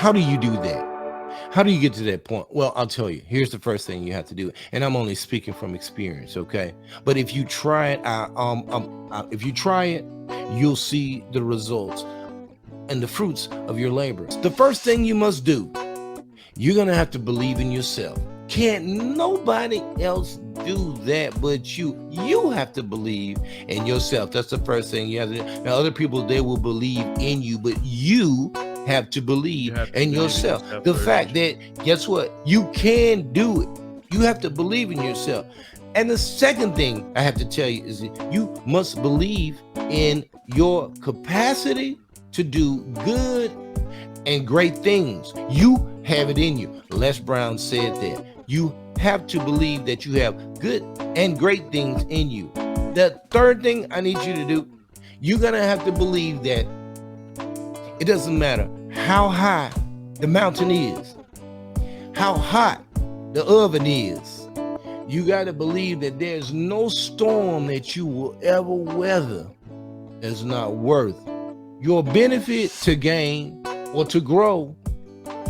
how do you do that? How do you get to that point? Well, I'll tell you. Here's the first thing you have to do, and I'm only speaking from experience, okay? But if you try it, if you try it, you'll see the results and the fruits of your labor. The first thing you must do, you're gonna have to believe in yourself. Can't nobody else do that but you. You have to believe in yourself. That's the first thing you have to do. Now, other people, they will believe in you, but you have to believe in yourself. The fact that, guess what? You can do it. You have to believe in yourself. And the second thing I have to tell you is that you must believe in your capacity to do good and great things. You have it in you. Les Brown said that. You have to believe that you have good and great things in you. The third thing I need you to do, you're going to have to believe that it doesn't matter how high the mountain is, how hot the oven is. You got to believe that there's no storm that you will ever weather that's not worth your benefit to gain or to grow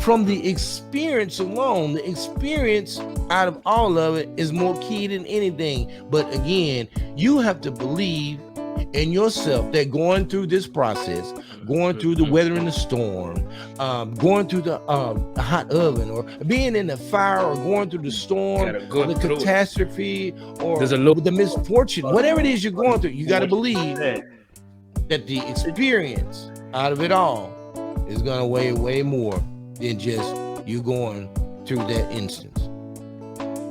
from the experience alone. The experience out of all of it is more key than anything. But again, you have to believe in yourself that going through this process, going through the weather and the storm, going through the hot oven, or being in the fire, or going through the storm, or the catastrophe, or the misfortune, whatever it is you're going through, you got to believe that the experience out of it all is going to weigh way more than just you going through that instance.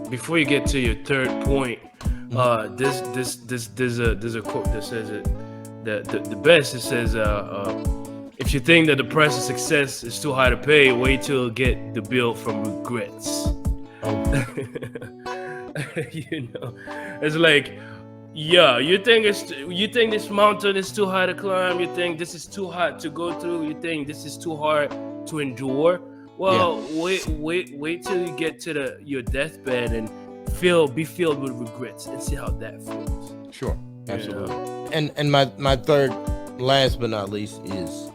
Before you get to your third point, there's a quote that says it the best. It says, if you think that the price of success is too high to pay, wait till you get the bill from regrets. You know, it's like, yeah, you think this mountain is too high to climb, you think this is too hot to go through, you think this is too hard to endure. Well, wait till you get to your deathbed and be filled with regrets and see how that feels. Sure, absolutely. You know? And my third, last but not least, is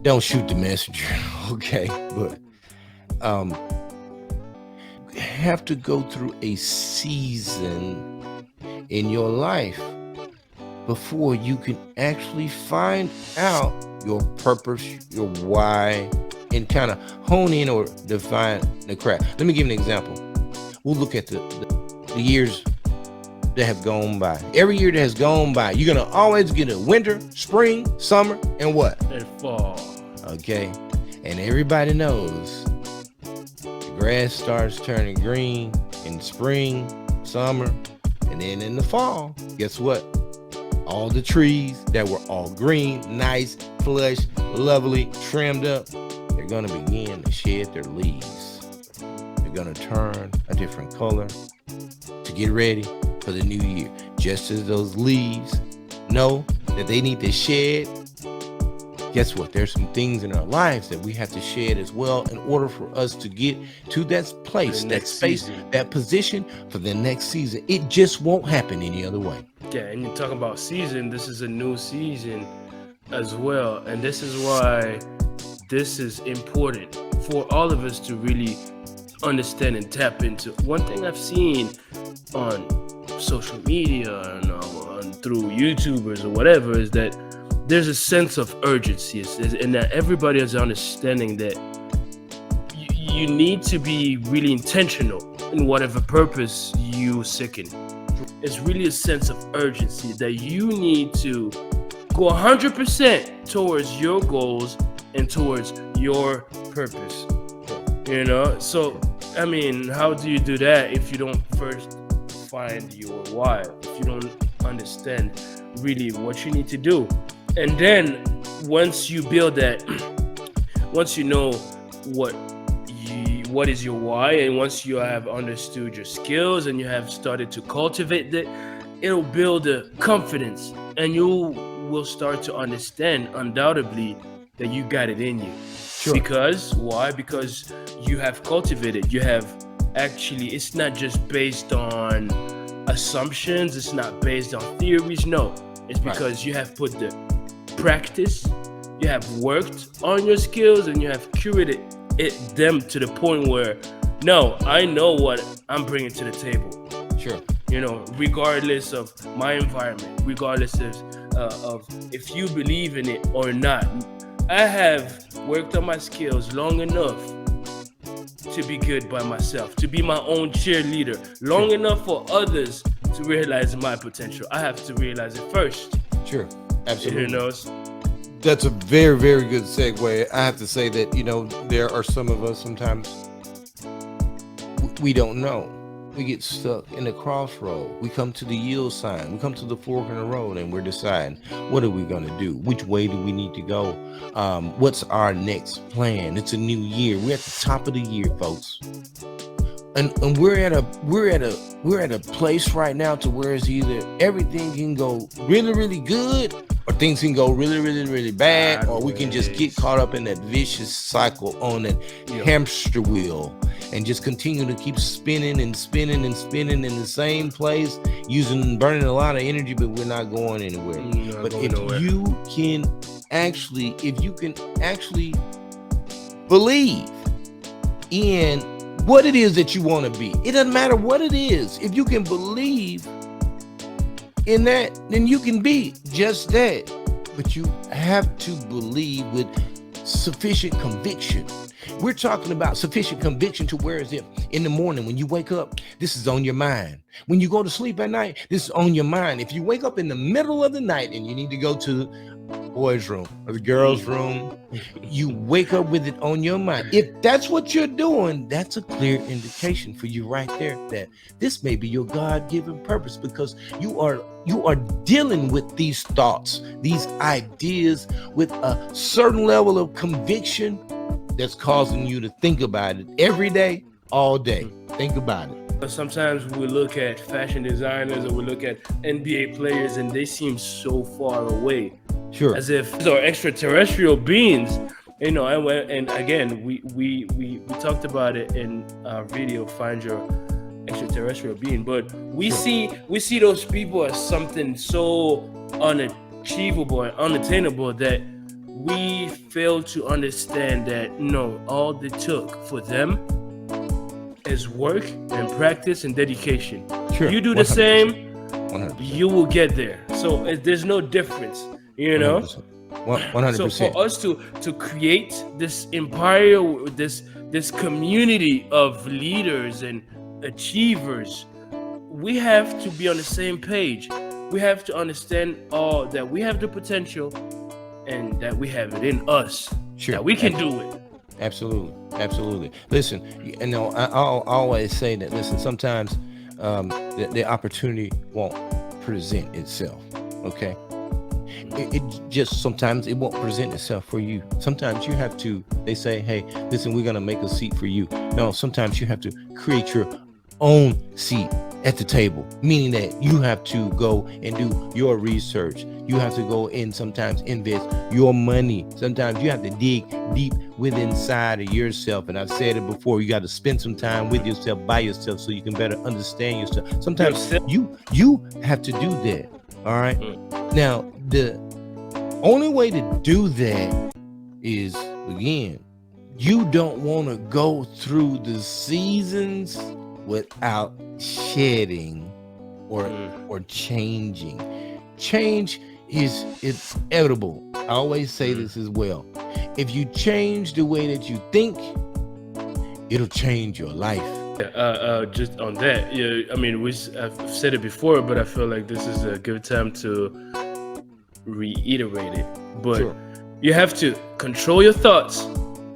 don't shoot the messenger. Okay, but have to go through a season in your life before you can actually find out your purpose, your why, and kind of hone in or define the craft. Let me give you an example. We'll look at the years that have gone by. Every year that has gone by, you're gonna always get a winter, spring, summer, and what? And fall. Okay, and everybody knows the grass starts turning green in spring, summer, and then in the fall, guess what? All the trees that were all green, nice, plush, lovely, trimmed up, they're going to begin to shed their leaves. They're going to turn a different color to get ready for the new year. Just as those leaves know that they need to shed, guess what? There's some things in our lives that we have to shed as well in order for us to get to that place, that space, that position for the next season. It just won't happen any other way. Yeah, and you're talking about season. This is a new season as well. And this is why this is important for all of us to really understand and tap into. One thing I've seen on social media and through YouTubers or whatever is that there's a sense of urgency, and that everybody is understanding that you need to be really intentional in whatever purpose you seeking. It's really a sense of urgency that you need to go 100% towards your goals and towards your purpose. You know, so I mean, how do you do that if you don't first find your why? If you don't understand really what you need to do? And then once you build that, once you know what is your why, and once you have understood your skills and you have started to cultivate that, it'll build a confidence, and you will start to understand undoubtedly that you got it in you. Sure. Because why? Because you have cultivated. You have actually, it's not just based on assumptions. It's not based on theories. No, it's because you have put the practice, you have worked on your skills and you have curated them to the point where, no, I know what I'm bringing to the table. Sure. Regardless of my environment, regardless of if you believe in it or not. I have worked on my skills long enough to be good by myself, to be my own cheerleader, long enough for others to realize my potential. I have to realize it first. Sure. Absolutely. That's a very, very good segue. I have to say that, there are some of us sometimes we don't know. We get stuck in the crossroad. We come to the yield sign. We come to the fork in the road, and we're deciding, what are we going to do? Which way do we need to go? What's our next plan? It's a new year. We're at the top of the year, folks. And we're at a place right now to where it's either everything can go really, really good, or things can go really, really, really bad, or we can just get caught up in that vicious cycle on that hamster wheel and just continue to keep spinning and spinning and spinning in the same place, burning a lot of energy, but we're not going anywhere. But if you can actually believe in what it is that you want to be, it doesn't matter what it is. If you can believe in that, then you can be just that. But you have to believe with sufficient conviction. We're talking about sufficient conviction to where is it in the morning when you wake up, this is on your mind. When you go to sleep at night, this is on your mind. If you wake up in the middle of the night and you need to go to the boys' room or the girls' room, you wake up with it on your mind. If that's what you're doing, that's a clear indication for you right there that this may be your God-given purpose, because you are dealing with these thoughts, these ideas with a certain level of conviction that's causing you to think about it every day, all day. Think about it. Sometimes we look at fashion designers or we look at NBA players and they seem so far away. Sure. As if these are extraterrestrial beings, and again, we talked about it in our video, Find Your Extraterrestrial Being, but we see those people as something so unachievable and unattainable that we fail to understand that all they took for them is work and practice and dedication. Sure. You do the 100%. same, 100%. you will get there. So there's no difference, 100%. So for us to create this empire, this community of leaders and achievers, we have to be on the same page. We have to understand that we have the potential and that we have it in us. Sure. That we can do it. Absolutely. Listen, I'll always say that. Listen, sometimes the opportunity won't present itself. Okay. It just sometimes it won't present itself for you. Sometimes you have to. They say, "Hey, listen, we're gonna make a seat for you." No, sometimes you have to create your own seat at the table, meaning that you have to go and do your research. You have to go and sometimes invest your money. Sometimes you have to dig deep within inside of yourself. And I've said it before, you got to spend some time with yourself, by yourself, so you can better understand yourself. Sometimes you have to do that. All right. Now, the only way to do that is, again, you don't want to go through the seasons without shedding or changing. Change is inevitable. I always say this as well. If you change the way that you think, it'll change your life. Just on that, I mean, I've said it before, but I feel like this is a good time to reiterate it. But Sure. You have to control your thoughts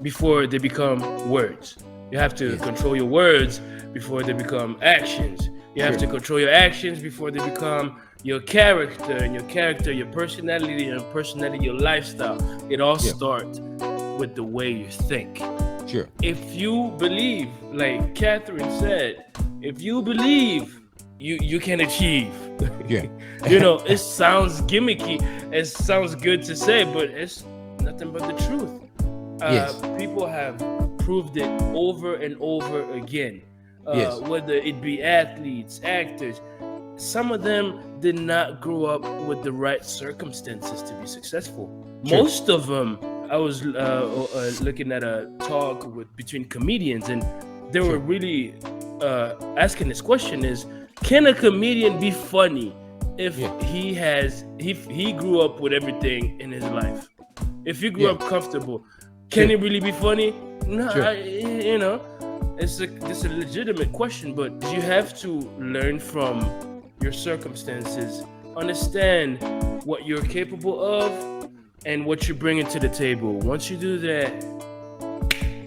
before they become words. You have to control your words before they become actions. You have to control your actions before they become your character, and your character, your personality, and your personality, your lifestyle. It all starts with the way you think. Sure. If you believe, like Catherine said, if you believe, you can achieve. Yeah. It sounds gimmicky. It sounds good to say, but it's nothing but the truth. People have proved it over and over again. Whether it be athletes, actors, some of them did not grow up with the right circumstances to be successful. Sure. Most of them, I was looking at a talk between comedians, and they were really asking this question: is can a comedian be funny if he grew up with everything in his life? If he grew up comfortable, can he really be funny? No, it's a legitimate question, but you have to learn from your circumstances, understand what you're capable of, and what you're bringing to the table. Once you do that,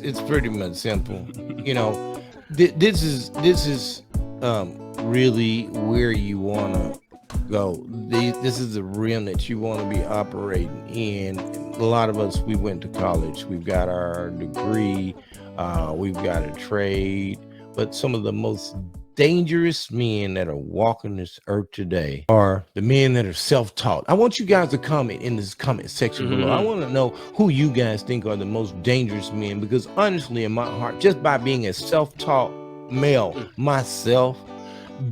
it's pretty much simple. This is really where you want to go. This is the realm that you want to be operating in. A lot of us, we went to college. We've got our degree. We've got a trade. But some of the most dangerous men that are walking this earth today are the men that are self-taught. I want you guys to comment in this comment section below. I want to know who you guys think are the most dangerous men, because honestly, in my heart, just by being a self-taught male myself,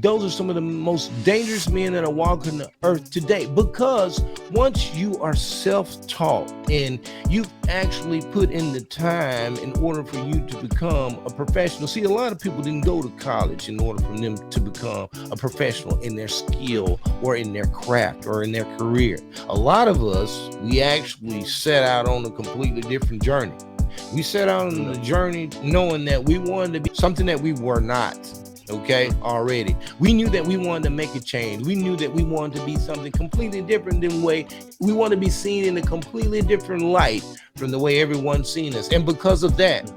those are some of the most dangerous men that are walking the earth today. Because once you are self-taught and you've actually put in the time in order for you to become a professional. See, a lot of people didn't go to college in order for them to become a professional in their skill or in their craft or in their career. A lot of us, we actually set out on a completely different journey. We set out on the journey knowing that we wanted to be something that we were not. Okay, already. We knew that we wanted to make a change. We knew that we wanted to be something completely different than the way we want to be seen in a completely different light from the way everyone's seen us. And because of that,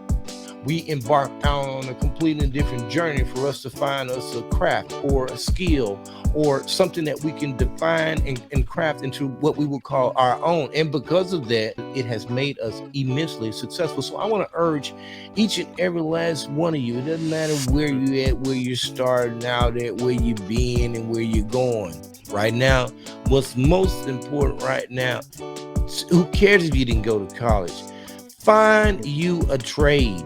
we embarked out on a completely different journey for us to find us a craft or a skill or something that we can define and craft into what we would call our own. And because of that, it has made us immensely successful. So I want to urge each and every last one of you, it doesn't matter where you're at, where you're starting out at, where you've been and where you're going right now. What's most important right now, who cares if you didn't go to college? Find you a trade.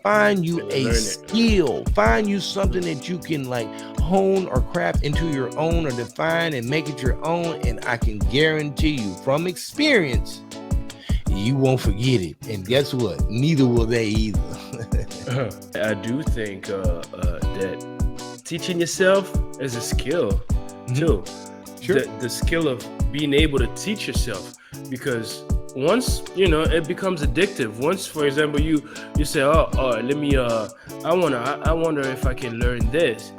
Find you a skill. Find you something that you can like hone or craft into your own or define and make it your own. And I can guarantee you from experience, you won't forget it. And guess what? Neither will they either. I do think that teaching yourself is a skill too. Sure. The skill of being able to teach yourself, because once it becomes addictive. Once, for example, you say, let me I wonder if I can learn this,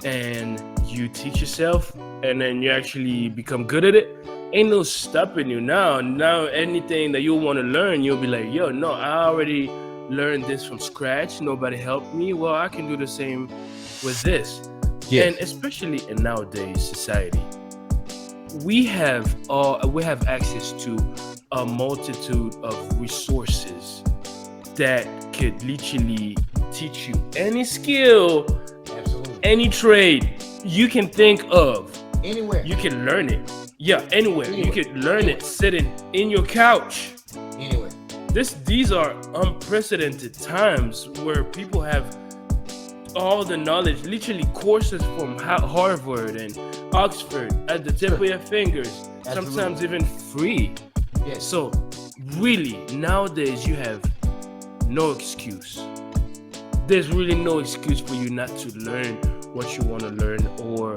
and you teach yourself, and then you actually become good at it. Ain't no stopping you now. Anything that you want to learn, you'll be like, yo, no, I already learned this from scratch. Nobody helped me. Well, I can do the same with this. Yes. And especially in nowadays society, we have access to a multitude of resources that could literally teach you any skill, any trade you can think of. Anywhere. You can learn it. Yeah, anywhere. You can learn it sitting in your couch. Anywhere. These are unprecedented times where people have all the knowledge, literally courses from Harvard and Oxford at the tip of your fingers. Absolutely. Sometimes even free. Yes. So really, nowadays you have no excuse. There's really no excuse for you not to learn what you want to learn or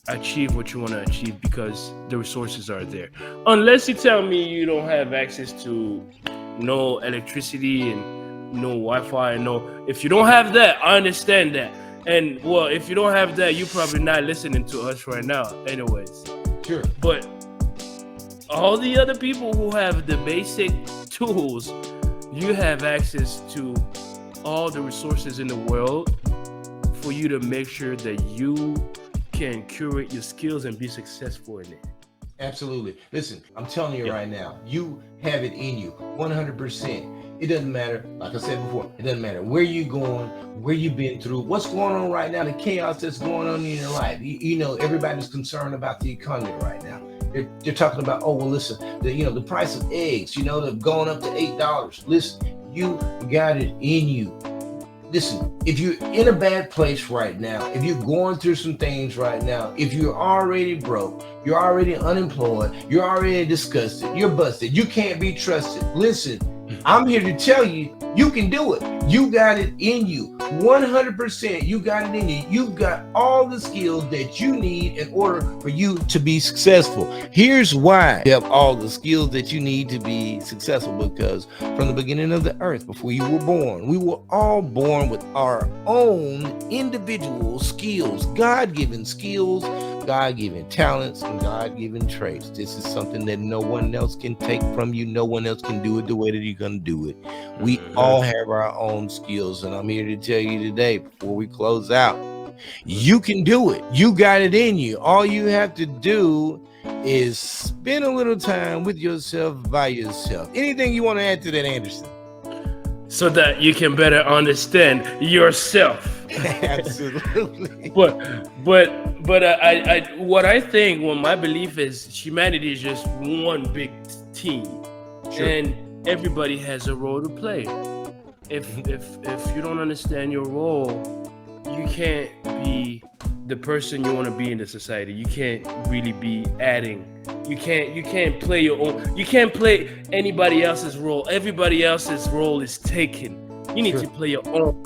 achieve what you want to achieve, because the resources are there. Unless you tell me you don't have access to no electricity and no Wi-Fi and no. If you don't have that, I understand that. And well, if you don't have that, you're probably not listening to us right now anyways. Sure. But all the other people who have the basic tools, you have access to all the resources in the world for you to make sure that you can curate your skills and be successful in it. Absolutely. Listen, I'm telling you right now, you have it in you 100%. It doesn't matter, like I said before, it doesn't matter where you're going, where you've been through, what's going on right now, the chaos that's going on in your life. You know, everybody's concerned about the economy right now. They're talking about, oh, well, listen, the price of eggs, they've gone up to $8. Listen, you got it in you. listen, if you're in a bad place right now, if you're going through some things right now, if you're already broke, you're already unemployed, you're already disgusted, you're busted, you can't be trusted. Listen, I'm here to tell you, you can do it. You got it in you. 100%, you got it in you. You've got all the skills that you need in order for you to be successful. Here's why you have all the skills that you need to be successful, because from the beginning of the earth, before you were born, we were all born with our own individual skills, God-given skills, God-given talents, and God-given traits. This is something that no one else can take from you. No one else can do it the way that you're going to do it. We all have our own skills, and I'm here to tell you today, before we close out, you can do it. You got it in you. All you have to do is spend a little time with yourself, by yourself. Anything you want to add to that, Anderson? So that you can better understand yourself. Absolutely. But I what I think, well, my belief is humanity is just one big team, Sure. and everybody has a role to play. If you don't understand your role, you can't be the person you want to be in the society. You can't really be adding. You can't play your own. You can't play anybody else's role. Everybody else's role is taken. You need Sure. to play your own.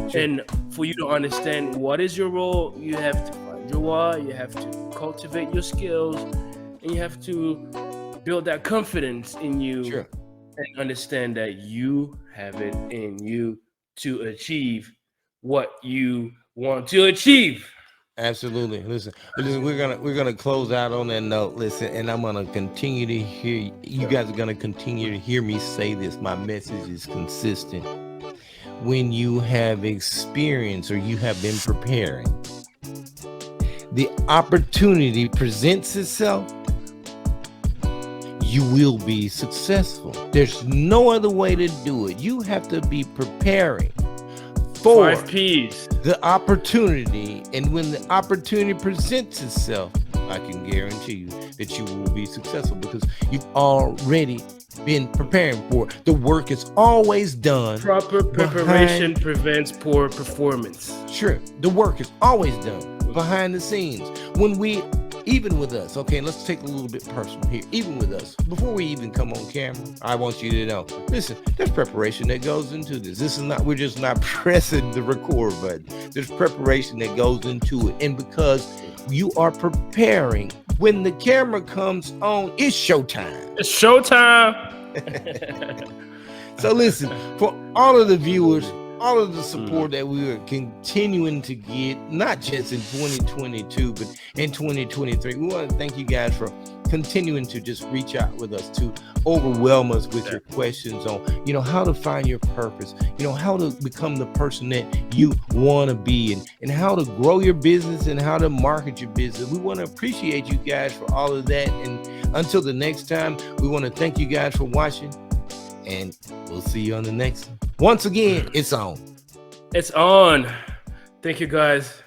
Sure. And for you to understand what is your role, you have to find your why, you have to cultivate your skills, and you have to build that confidence in you. Sure. And understand that you have it in you to achieve what you want to achieve. Absolutely. Listen, we're gonna close out on that note. Listen, and I'm gonna continue to hear you guys are gonna continue to hear me say this. My message is consistent. When you have experience or you have been preparing, the opportunity presents itself, you will be successful. There's no other way to do it. You have to be preparing for 5 P's. the opportunity, and when the opportunity presents itself, I can guarantee you that you will be successful, because you've already been preparing for it. The work is always done. Proper preparation prevents poor performance. Sure, the work is always done behind the scenes. When we, even with us, okay, let's take a little bit personal here. Even with us, before we even come on camera, I want you to know, listen, there's preparation that goes into this. This is not, we're just not pressing the record button. There's preparation that goes into it. And because you are preparing, when the camera comes on, it's showtime. It's showtime. So listen, for all of the viewers, all of the support that we are continuing to get, not just in 2022, but in 2023, we want to thank you guys for continuing to just reach out with us, to overwhelm us with your questions on, how to find your purpose, how to become the person that you want to be, and how to grow your business and how to market your business. We want to appreciate you guys for all of that. And until the next time, we want to thank you guys for watching, and we'll see you on the next one. Once again, it's on. It's on. Thank you, guys.